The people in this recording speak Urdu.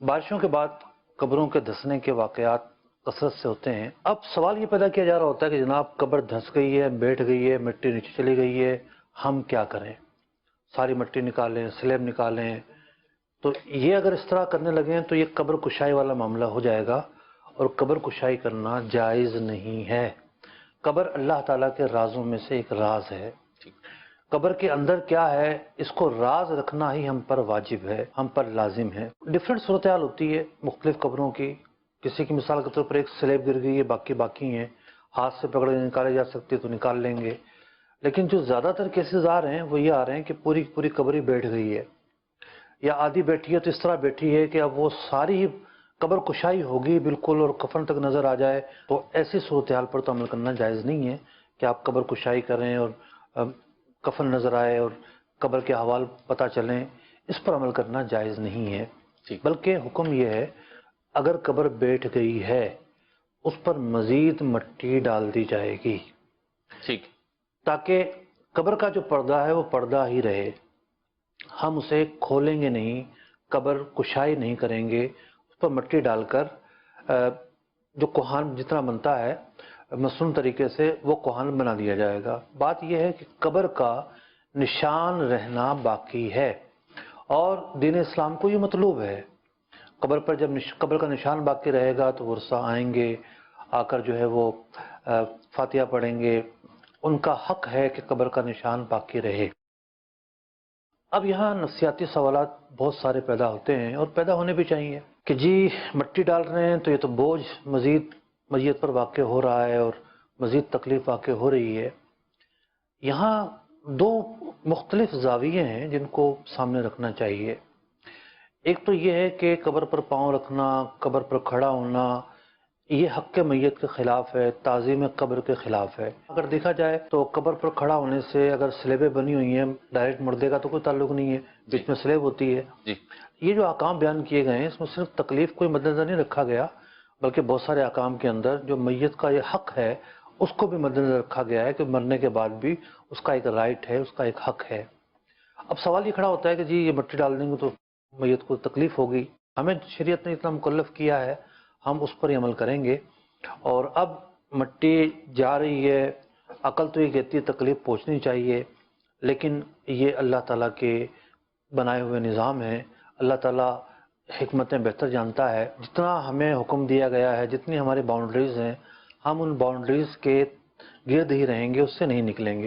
بارشوں کے بعد قبروں کے دھنسنے کے واقعات کثرت سے ہوتے ہیں۔ اب سوال یہ پیدا کیا جا رہا ہوتا ہے کہ جناب قبر دھنس گئی ہے، بیٹھ گئی ہے، مٹی نیچے چلی گئی ہے، ہم کیا کریں؟ ساری مٹی نکالیں، سلیب نکالیں؟ تو یہ اگر اس طرح کرنے لگیں تو یہ قبر کشائی والا معاملہ ہو جائے گا، اور قبر کشائی کرنا جائز نہیں ہے۔ قبر اللہ تعالیٰ کے رازوں میں سے ایک راز ہے۔ قبر کے اندر کیا ہے اس کو راز رکھنا ہی ہم پر واجب ہے، ہم پر لازم ہے۔ ڈیفرنٹ صورتحال ہوتی ہے مختلف قبروں کی۔ کسی کی مثال کے طور پر ایک سلیب گر گئی ہے، باقی ہیں، ہاتھ سے پکڑ کے نکالے جا سکتے تو نکال لیں گے، لیکن جو زیادہ تر کیسز آ رہے ہیں وہ یہ آ رہے ہیں کہ پوری قبر ہی بیٹھ گئی ہے، یا آدھی بیٹھی ہے تو اس طرح بیٹھی ہے کہ اب وہ ساری قبر کشائی ہوگی بالکل اور کفن تک نظر آ جائے، تو ایسی صورتحال پر تو عمل کرنا جائز نہیں ہے کہ آپ قبر کشائی کریں اور کفن نظر آئے اور قبر کے احوال پتہ چلیں، اس پر عمل کرنا جائز نہیں ہے۔ بلکہ حکم یہ ہے اگر قبر بیٹھ گئی ہے اس پر مزید مٹی ڈال دی جائے گی، تاکہ قبر کا جو پردہ ہے وہ پردہ ہی رہے، ہم اسے کھولیں گے نہیں، قبر کشائی نہیں کریں گے، اس پر مٹی ڈال کر جو کوہان جتنا بنتا ہے مصنوع طریقے سے وہ کوہان بنا دیا جائے گا۔ بات یہ ہے کہ قبر کا نشان رہنا باقی ہے، اور دین اسلام کو یہ مطلوب ہے۔ قبر پر جب قبر کا نشان باقی رہے گا تو ورثہ آئیں گے، آ کر جو ہے وہ فاتحہ پڑھیں گے، ان کا حق ہے کہ قبر کا نشان باقی رہے۔ اب یہاں نفسیاتی سوالات بہت سارے پیدا ہوتے ہیں، اور پیدا ہونے بھی چاہیے، کہ جی مٹی ڈال رہے ہیں تو یہ تو بوجھ مزید میت پر واقع ہو رہا ہے اور مزید تکلیف واقع ہو رہی ہے۔ یہاں دو مختلف زاویے ہیں جن کو سامنے رکھنا چاہیے۔ ایک تو یہ ہے کہ قبر پر پاؤں رکھنا، قبر پر کھڑا ہونا، یہ حق میت کے خلاف ہے، تعظیم قبر کے خلاف ہے۔ اگر دیکھا جائے تو قبر پر کھڑا ہونے سے اگر سلیبیں بنی ہوئی ہیں، ڈائریکٹ مردے کا تو کوئی تعلق نہیں ہے، بیچ میں سلیب ہوتی ہے۔ یہ جو احکام بیان کیے گئے ہیں اس میں صرف تکلیف کوئی مد نظر نہیں رکھا گیا، بلکہ بہت سارے احکام کے اندر جو میت کا یہ حق ہے اس کو بھی مد نظر رکھا گیا ہے کہ مرنے کے بعد بھی اس کا ایک رائٹ ہے، اس کا ایک حق ہے۔ اب سوال یہ کھڑا ہوتا ہے کہ جی یہ مٹی ڈال دیں گے تو میت کو تکلیف ہوگی، ہمیں شریعت نے اتنا مکلف کیا ہے، ہم اس پر ہی عمل کریں گے۔ اور اب مٹی جا رہی ہے، عقل تو یہ کہتی ہے تکلیف پہنچنی چاہیے، لیکن یہ اللہ تعالیٰ کے بنائے ہوئے نظام ہیں، اللہ تعالیٰ حکمتیں بہتر جانتا ہے۔ جتنا ہمیں حکم دیا گیا ہے، جتنی ہماری باؤنڈریز ہیں، ہم ان باؤنڈریز کے گرد ہی رہیں گے، اس سے نہیں نکلیں گے۔